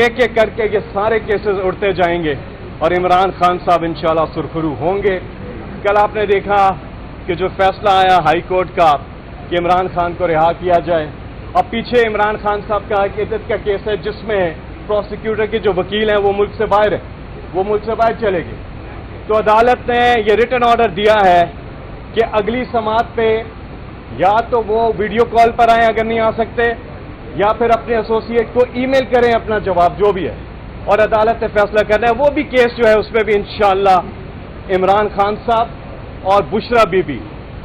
ایک ایک کر کے یہ سارے کیسز اڑتے جائیں گے اور عمران خان صاحب انشاءاللہ سرخرو ہوں گے. کل آپ نے دیکھا کہ جو فیصلہ آیا ہائی کورٹ کا کہ عمران خان کو رہا کیا جائے. اب پیچھے عمران خان صاحب کا عقیدت کا کیس ہے جس میں پروسیکیوٹر کے جو وکیل ہیں وہ ملک سے باہر ہیں, وہ ملک سے باہر چلے گئے. تو عدالت نے یہ ریٹن آرڈر دیا ہے کہ اگلی سماعت پہ یا تو وہ ویڈیو کال پر آئیں اگر نہیں آ سکتے, یا پھر اپنے ایسوسیٹ کو ای میل کریں اپنا جواب جو بھی ہے, اور عدالت نے فیصلہ کرنا ہے. وہ بھی کیس جو ہے اس میں بھی انشاءاللہ عمران خان صاحب اور بشرا بی بی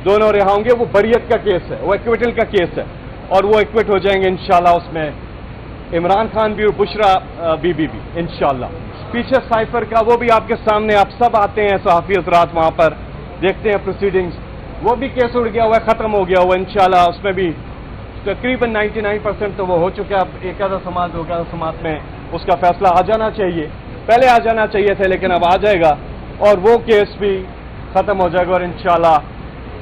دونوں رہا ہوں گے. وہ بریت کا کیس ہے, وہ ایکویٹل کا کیس ہے, اور وہ ایکویٹ ہو جائیں گے انشاءاللہ اس میں عمران خان بھی اور بشرا بی بی بھی انشاءاللہ. پیچھے سائفر کا وہ بھی آپ کے سامنے, آپ سب آتے ہیں صحافی حضرات وہاں پر دیکھتے ہیں پروسیڈنگز. وہ بھی کیس اڑ گیا ہوا ہے, ختم ہو گیا ہوا انشاءاللہ. اس میں بھی تقریباً 99% تو وہ ہو چکا ہے. اب ایک آدھا سماعت دو آدھا سماعت میں اس کا فیصلہ آ جانا چاہیے, پہلے آ جانا چاہیے تھے لیکن اب آ جائے گا, اور وہ کیس بھی ختم ہو جائے گا, اور انشاءاللہ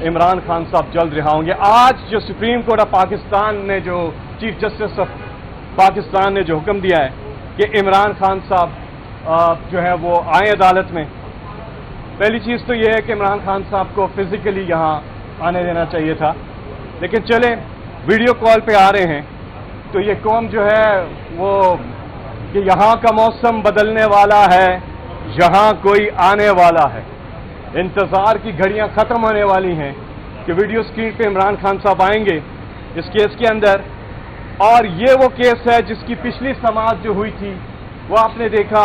عمران خان صاحب جلد رہا ہوں گے. آج جو سپریم کورٹ آف پاکستان نے, جو چیف جسٹس آف پاکستان نے جو حکم دیا ہے کہ عمران خان صاحب جو ہے وہ آئیں عدالت میں, پہلی چیز تو یہ ہے کہ عمران خان صاحب کو فزیکلی یہاں آنے دینا چاہیے تھا, لیکن چلیں ویڈیو کال پہ آ رہے ہیں. تو یہ قوم جو ہے وہ کہ یہاں کا موسم بدلنے والا ہے, یہاں کوئی آنے والا ہے, انتظار کی گھڑیاں ختم ہونے والی ہیں کہ ویڈیو اسکرین پہ عمران خان صاحب آئیں گے اس کیس کے اندر. اور یہ وہ کیس ہے جس کی پچھلی سماعت جو ہوئی تھی وہ آپ نے دیکھا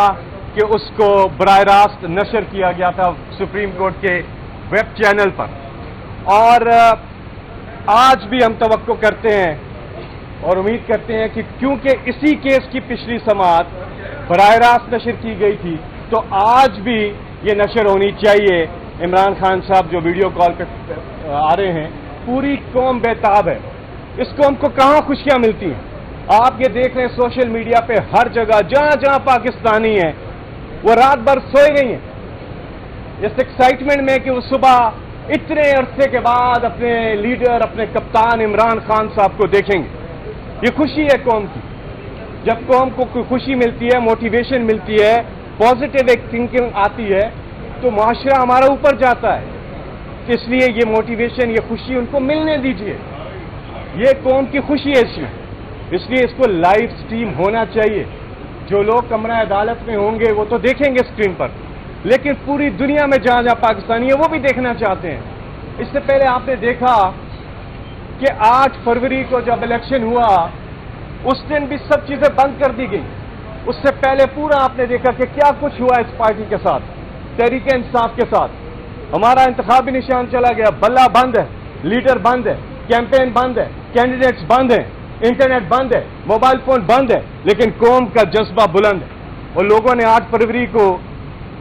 کہ اس کو براہ راست نشر کیا گیا تھا سپریم کورٹ کے ویب چینل پر. اور آج بھی ہم توقع کرتے ہیں اور امید کرتے ہیں کہ کیونکہ اسی کیس کی پچھلی سماعت براہ راست نشر کی گئی تھی تو آج بھی یہ نشر ہونی چاہیے. عمران خان صاحب جو ویڈیو کال پہ آ رہے ہیں, پوری قوم بےتاب ہے. اس قوم کو کہاں خوشیاں ملتی ہیں؟ آپ یہ دیکھ رہے ہیں سوشل میڈیا پہ ہر جگہ جہاں جہاں پاکستانی ہیں وہ رات بھر سوئے گئی ہیں اس ایکسائٹمنٹ میں کہ وہ صبح اتنے عرصے کے بعد اپنے لیڈر, اپنے کپتان عمران خان صاحب کو دیکھیں گے. یہ خوشی ہے قوم کی. جب قوم کو کوئی خوشی ملتی ہے, موٹیویشن ملتی ہے, پازیٹیو ایک تھنکنگ آتی ہے تو معاشرہ ہمارا اوپر جاتا ہے. اس لیے یہ موٹیویشن, یہ خوشی ان کو ملنے دیجیے. یہ قوم کی خوشی ہے اس لیے اس کو لائیو سٹریم ہونا چاہیے. جو لوگ کمرہ عدالت میں ہوں گے وہ تو دیکھیں گے اسکرین پر, لیکن پوری دنیا میں جہاں جہاں پاکستانی ہیں وہ بھی دیکھنا چاہتے ہیں. اس سے پہلے آپ نے دیکھا کہ 8 فروری کو جب الیکشن ہوا اس دن بھی سب چیزیں بند کر دی گئی. اس سے پہلے پورا آپ نے دیکھا کہ کیا کچھ ہوا اس پارٹی کے ساتھ, تحریک انصاف کے ساتھ. ہمارا انتخابی نشان چلا گیا, بلہ بند ہے, لیڈر بند ہے, کیمپین بند ہے, کینڈیڈیٹس بند ہیں, انٹرنیٹ بند ہے, موبائل فون بند ہے, لیکن قوم کا جذبہ بلند ہے. اور لوگوں نے 8 فروری کو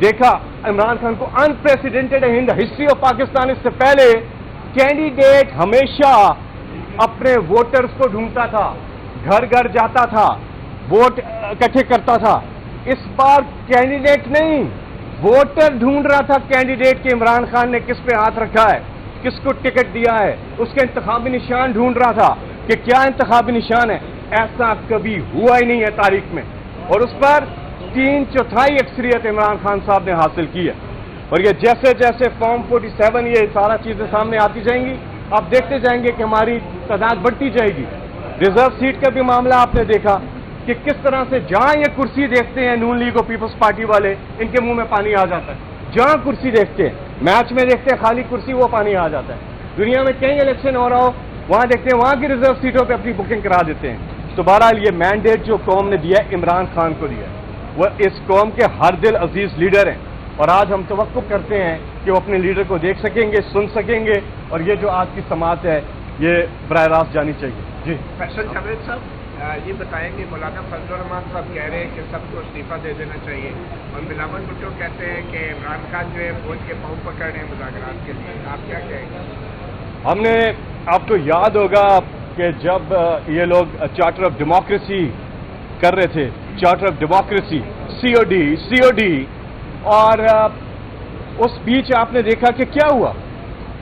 دیکھا عمران خان کو unprecedented in the history of Pakistan. اس سے پہلے کینڈیڈیٹ ہمیشہ اپنے ووٹرز کو ڈھونڈتا تھا, گھر گھر جاتا تھا, ووٹ اکٹھے کرتا تھا. اس بار کینڈیڈیٹ نہیں, ووٹر ڈھونڈ رہا تھا کینڈیڈیٹ کہ عمران خان نے کس پہ ہاتھ رکھا ہے, کس کو ٹکٹ دیا ہے. اس کے انتخابی نشان ڈھونڈ رہا تھا کہ کیا انتخابی نشان ہے. ایسا کبھی ہوا ہی نہیں ہے تاریخ میں, اور اس پر 3/4 اکثریت عمران خان صاحب نے حاصل کی ہے. اور یہ جیسے جیسے فارم 47 یہ سارا چیزیں سامنے آتی جائیں گی آپ دیکھتے جائیں گے کہ ہماری تعداد بڑھتی جائے گی. ریزرو سیٹ کا بھی معاملہ آپ نے دیکھا کہ کس طرح سے جہاں یہ کرسی دیکھتے ہیں نون لیگ اور پیپلز پارٹی والے, ان کے منہ میں پانی آ جاتا ہے. جہاں کرسی دیکھتے ہیں, میچ میں دیکھتے ہیں خالی کرسی, وہ پانی آ جاتا ہے. دنیا میں کہیں الیکشن ہو رہا ہو وہاں دیکھتے ہیں وہاں کی ریزرو سیٹوں پہ اپنی بکنگ کرا دیتے ہیں. تو بہرحال یہ مینڈیٹ جو قوم نے دیا ہے عمران خان کو دیا ہے, وہ اس قوم کے ہر دل عزیز لیڈر ہیں. اور آج ہم توقع کرتے ہیں کہ وہ اپنے لیڈر کو دیکھ سکیں گے, سن سکیں گے, اور یہ جو آج کی سماعت ہے یہ براہ راست جانی چاہیے. جی فیصل جاوید صاحب یہ بتائیں کہ مولانا فضل الرحمان صاحب کہہ رہے ہیں کہ سب کو استعفیٰ دے دینا چاہیے, اور بلاول بھٹو کہتے ہیں کہ عمران خان جو ہے فوج کے پاؤں پکڑ رہے ہیں مذاکرات کے لیے. آپ کیا کہیں گے؟ ہم نے, آپ کو یاد ہوگا کہ جب یہ لوگ چارٹر آف ڈیموکریسی کر رہے تھے, چارٹر آف ڈیموکریسی COD, اور اس بیچ آپ نے دیکھا کہ کیا ہوا,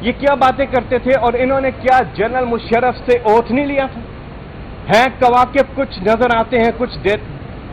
یہ کیا باتیں کرتے تھے, اور انہوں نے کیا جنرل مشرف سے اوتھ نہیں لیا تھا. ہیں کواکب کچھ نظر آتے ہیں, کچھ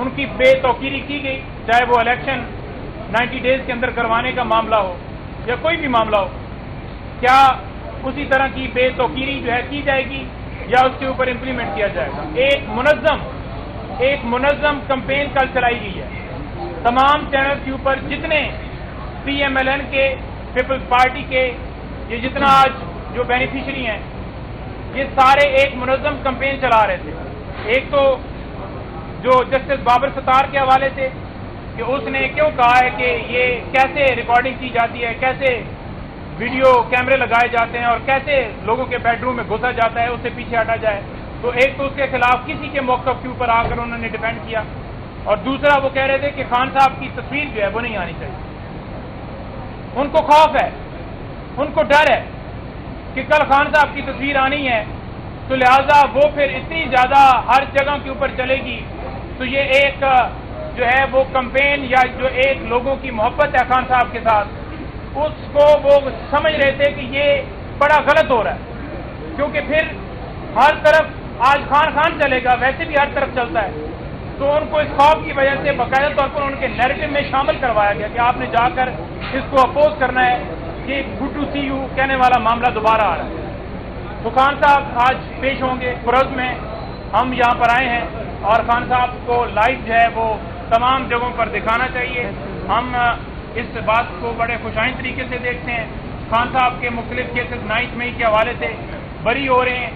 ان کی بے توقیری کی گئی، چاہے وہ الیکشن 90 ڈیز کے اندر کروانے کا معاملہ ہو یا کوئی بھی معاملہ ہو، کیا اسی طرح کی بے توقیری جو ہے کی جائے گی یا اس کے اوپر امپلیمنٹ کیا جائے گا؟ ایک منظم کمپین کل چلائی گئی ہے، تمام چینل کے اوپر جتنے پی ایم ایل این کے، پیپلز پارٹی کے، یہ جتنا آج جو بینیفیشری ہیں، یہ سارے ایک منظم کمپین چلا رہے تھے۔ ایک تو جو جسٹس بابر ستار کے حوالے سے کہ اس نے کیوں کہا ہے کہ یہ کیسے ریکارڈنگ کی جاتی ہے، کیسے ویڈیو کیمرے لگائے جاتے ہیں اور کیسے لوگوں کے بیڈ روم میں گھسا جاتا ہے، اس سے پیچھے ہٹا جائے۔ تو ایک تو اس کے خلاف کسی کے موقف کے اوپر آ کر انہوں نے ڈیپینڈ کیا، اور دوسرا وہ کہہ رہے تھے کہ خان صاحب کی تصویر جو ہے وہ نہیں آنی چاہیے۔ ان کو خوف ہے، ان کو ڈر ہے کہ کل خان صاحب کی تصویر آنی ہے تو لہٰذا وہ پھر اتنی زیادہ ہر جگہ کے اوپر چلے گی، تو یہ ایک جو ہے وہ کمپین یا جو ایک لوگوں کی محبت ہے خان صاحب کے ساتھ، اس کو وہ سمجھ رہے تھے کہ یہ بڑا غلط ہو رہا ہے، کیونکہ پھر ہر طرف آج خان چلے گا، ویسے بھی ہر طرف چلتا ہے۔ تو ان کو اس خوف کی وجہ سے باقاعدہ طور پر ان کے نیریٹو میں شامل کروایا گیا کہ آپ نے جا کر اس کو اپوز کرنا ہے کہ گڈ ٹو سی یو کہنے والا معاملہ دوبارہ آ رہا ہے۔ تو خان صاحب آج پیش ہوں گے پرز میں، ہم یہاں پر آئے ہیں اور خان صاحب کو لائیو جو ہے وہ تمام جگہوں پر دکھانا چاہیے۔ ہم اس بات کو بڑے خوشائن طریقے سے دیکھتے ہیں، خان صاحب کے مختلف کیسز 9 مئی کے حوالے سے بری ہو رہے ہیں،